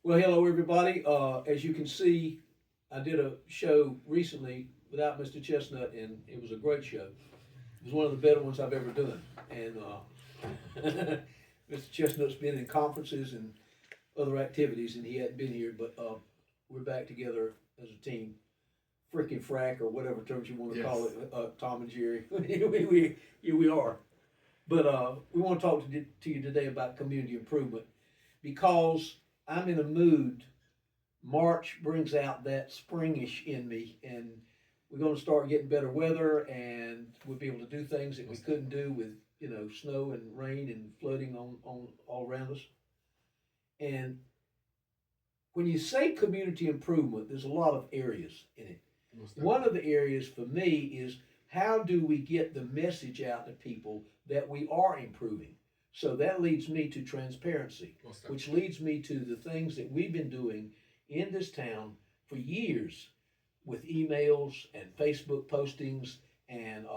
Well, hello everybody. As you can see, I did a show recently without Mr. Chestnut, and it was a great show. It was one of the better ones I've ever done. And Mr. Chestnut's been in conferences and other activities, and he hadn't been here. But we're back together as a team, freaking frack or whatever terms you want to call it. Tom and Jerry, here we are. But we want to talk to you today about community improvement because I'm in a mood. March brings out that springish in me, and we're going to start getting better weather, and we'll be able to do things that we couldn't do with snow and rain and flooding on all around us. And when you say community improvement, there's a lot of areas in it. One of the areas for me is how do we get the message out to people that we are improving? So that leads me to transparency, which leads me to the things that we've been doing in this town for years with emails and Facebook postings and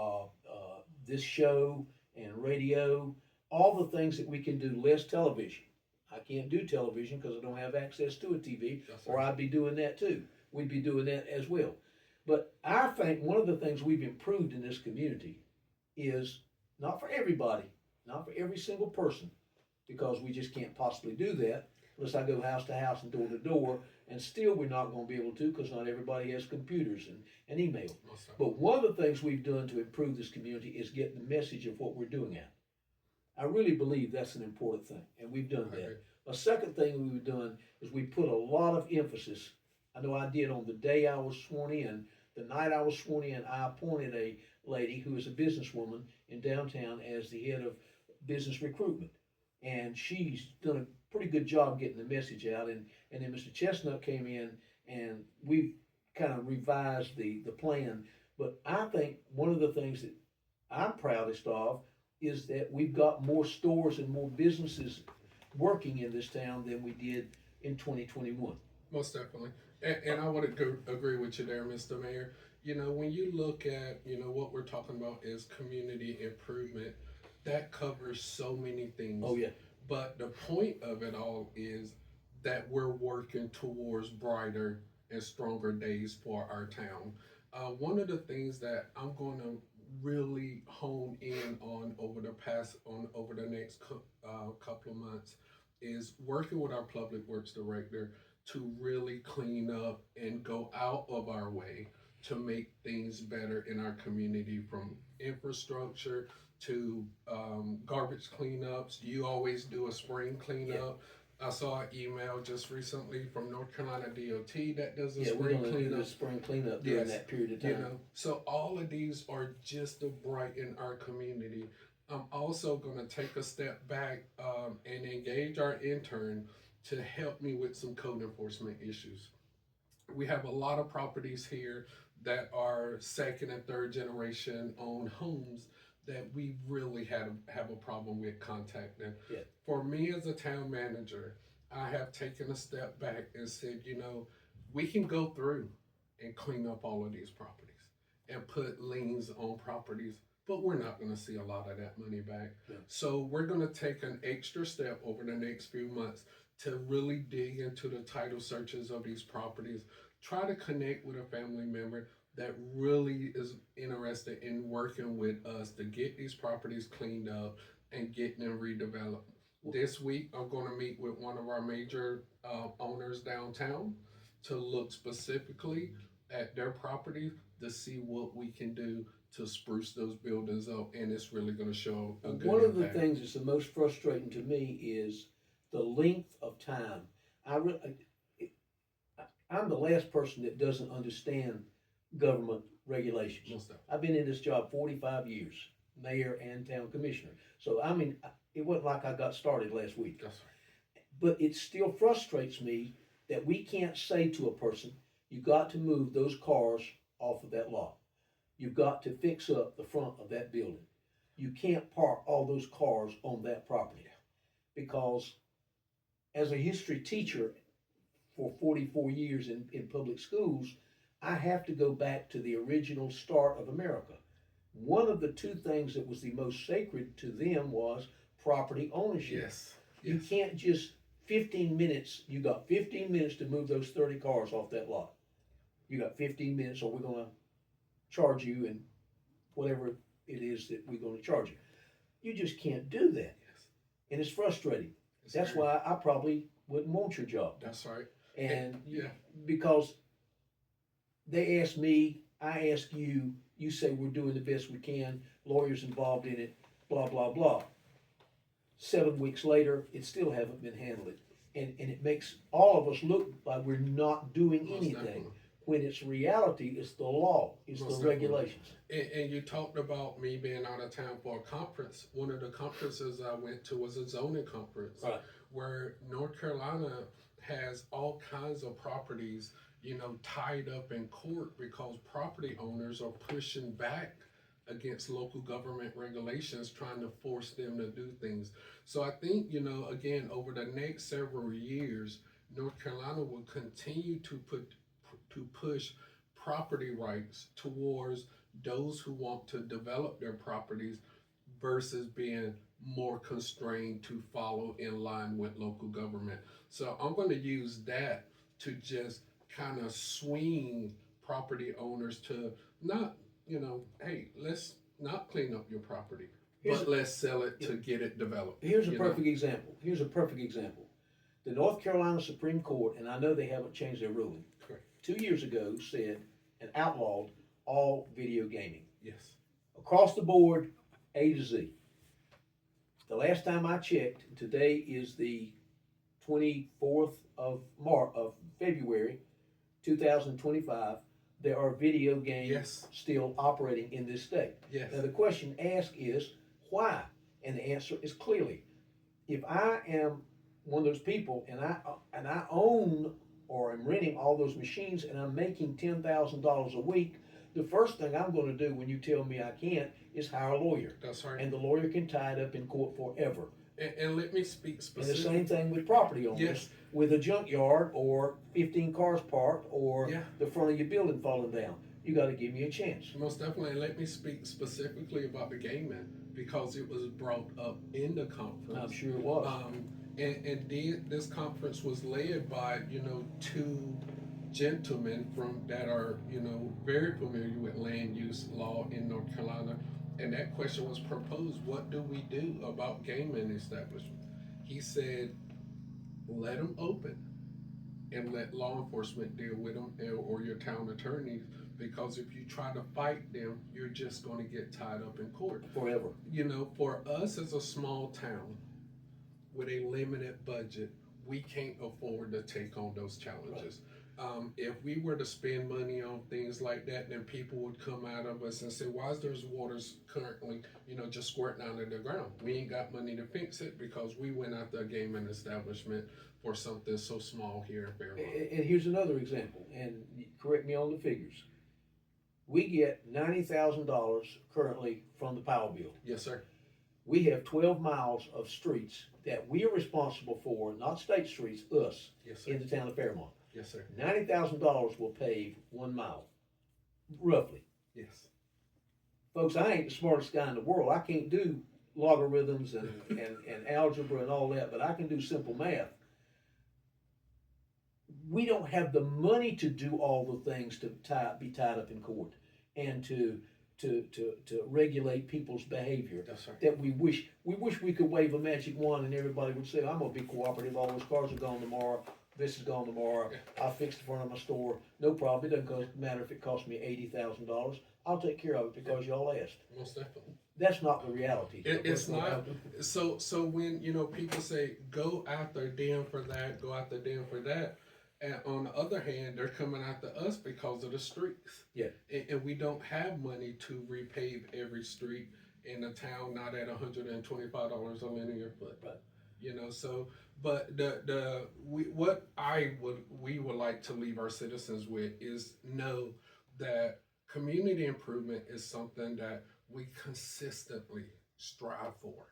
this show and radio, all the things that we can do, less television. I can't do television because I don't have access to a TV, or I'd be doing that too. We'd be doing that as well. But I think one of the things we've improved in this community is not for everybody, not for every single person, because we just can't possibly do that unless I go house to house and door to door, and still we're not going to be able to because not everybody has computers and email. But one of the things we've done to improve this community is get the message of what we're doing out. I really believe that's an important thing, and we've done that. A second thing we've done is we put a lot of emphasis. I know I did on the day I was sworn in. The night I was sworn in, I appointed a lady who is a businesswoman in downtown as the head of business recruitment. And she's done a pretty good job getting the message out. And then Mr. Chestnut came in and we've kind of revised the plan. But I think one of the things that I'm proudest of is that we've got more stores and more businesses working in this town than we did in 2021. Most definitely. And I would agree with you there, Mr. Mayor. When you look at, what we're talking about is community improvement, that covers so many things. Oh, yeah. But the point of it all is that we're working towards brighter and stronger days for our town. One of the things that I'm going to really hone in on over the next couple of months is working with our public works director to really clean up and go out of our way to make things better in our community, from infrastructure to garbage cleanups. Do you always do a spring cleanup? Yeah. I saw an email just recently from North Carolina DOT that does a spring cleanup. Do the spring cleanup during that period of time. So all of these are just to brighten our community. I'm also going to take a step back and engage our intern to help me with some code enforcement issues. We have a lot of properties here that are second and third generation owned homes that we really have a problem with contacting. Yeah. For me as a town manager, I have taken a step back and said, we can go through and clean up all of these properties and put liens on properties, but we're not going to see a lot of that money back. Yeah. So we're going to take an extra step over the next few months to really dig into the title searches of these properties, try to connect with a family member that really is interested in working with us to get these properties cleaned up and get them redeveloped. This week, I'm going to meet with one of our major owners downtown to look specifically at their property to see what we can do to spruce those buildings up, and it's really going to show a good One of impact. the things that's the most frustrating to me is the length of time. I'm the last person that doesn't understand government regulations. I've been in this job 45 years, mayor and town commissioner. So, it wasn't like I got started last week. That's right. But it still frustrates me that we can't say to a person, you got to move those cars off of that lot. You've got to fix up the front of that building. You can't park all those cars on that property. Because as a history teacher for 44 years in public schools, I have to go back to the original start of America. One of the two things that was the most sacred to them was property ownership. Yes. You can't just 15 minutes, you got 15 minutes to move those 30 cars off that lot. You got 15 minutes or we're gonna charge you and whatever it is that we're gonna charge you. You just can't do that. Yes. And it's frustrating. It's That's very- why I probably wouldn't want your job. That's right. And Yeah. because they ask me, I ask you, you say we're doing the best we can, lawyers involved in it, blah, blah, blah. 7 weeks later, it still haven't been handled. And it makes all of us look like we're not doing Most anything. definitely. When it's reality, it's the law, it's Most the definitely. regulations. And you talked about me being out of town for a conference. One of the conferences I went to was a zoning conference, Right. where North Carolina has all kinds of properties, tied up in court because property owners are pushing back against local government regulations, trying to force them to do things. So I think, again, over the next several years, North Carolina will continue to push property rights towards those who want to develop their properties versus being more constrained to follow in line with local government. So I'm going to use that to just kind of swing property owners to not, hey, let's not clean up your property, but let's sell it to get it developed. Here's a perfect example. Here's a perfect example. The North Carolina Supreme Court, and I know they haven't changed their ruling, Correct. 2 years ago said and outlawed all video gaming. Yes. Across the board, A to Z. The last time I checked, today is the 24th of February, 2025. There are video games Yes. still operating in this state. Yes. Now the question asked is why, and the answer is clearly, if I am one of those people and I own or am renting all those machines and I'm making $10,000 a week, the first thing I'm going to do when you tell me I can't is hire a lawyer. That's right. And the lawyer can tie it up in court forever. And let me speak And the specifically. same thing with property owners. Yes. With a junkyard or 15 cars parked or Yeah. the front of your building falling down. You got to give me a chance. Most definitely. And let me speak specifically about the gaming because it was brought up in the conference. I'm sure it was. This conference was led by, two gentlemen that are, very familiar with land use law in North Carolina. And that question was proposed, what do we do about gaming establishments? He said, let them open and let law enforcement deal with them or your town attorneys, because if you try to fight them, you're just going to get tied up in court. Forever. For us as a small town with a limited budget, we can't afford to take on those challenges. If we were to spend money on things like that, then people would come out of us and say, why is there's waters currently, just squirting out of the ground? We ain't got money to fix it because we went out the gaming establishment for something so small here in Fairmont. And here's another example, and correct me on the figures. We get $90,000 currently from the power bill. Yes, sir. We have 12 miles of streets that we are responsible for, not state streets, us, Yes, sir. in the town of Fairmont. Yes, sir. $90,000 will pave 1 mile, roughly. Yes. Folks, I ain't the smartest guy in the world. I can't do logarithms and algebra and all that, but I can do simple math. We don't have the money to do all the things to be tied up in court and to regulate people's behavior. That's right. That we wish we could wave a magic wand and everybody would say, I'm gonna be cooperative, all those cars are gone tomorrow, this is gone tomorrow, I'll fix the front of my store, no problem, it doesn't matter if it costs me $80,000, I'll take care of it because y'all asked. Most definitely. That's not the reality. It's not. So when people say go after them for that, go after them for that, and on the other hand, they're coming after us because of the streets. Yeah. And we don't have money to repave every street in the town, not at $125 a linear foot. Right. So but we would like to leave our citizens with is know that community improvement is something that we consistently strive for,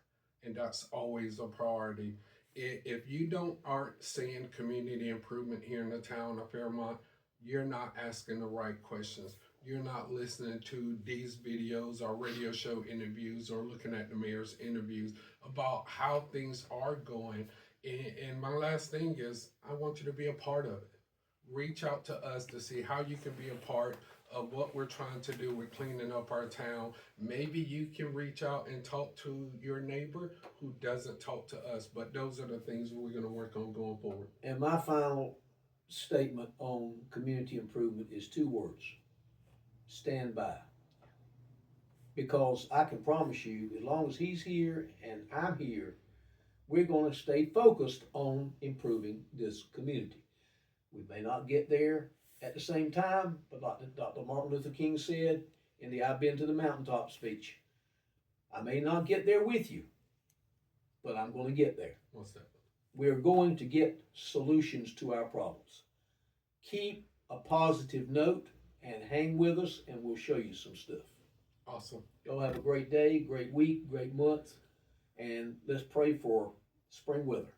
and that's always a priority. If you aren't seeing community improvement here in the town of Fairmont, you're not asking the right questions. You're not listening to these videos or radio show interviews or looking at the mayor's interviews about how things are going And my last thing is, I want you to be a part of it. Reach out to us to see how you can be a part of what we're trying to do with cleaning up our town. Maybe you can reach out and talk to your neighbor who doesn't talk to us. But those are the things we're going to work on going forward. And my final statement on community improvement is two words: stand by. Because I can promise you, as long as he's here and I'm here, we're going to stay focused on improving this community. We may not get there at the same time, but like Dr. Martin Luther King said in the I've Been to the Mountaintop speech, I may not get there with you, but I'm going to get there. What's that? We're going to get solutions to our problems. Keep a positive note and hang with us, and we'll show you some stuff. Awesome. Y'all have a great day, great week, great month, and let's pray for spring weather.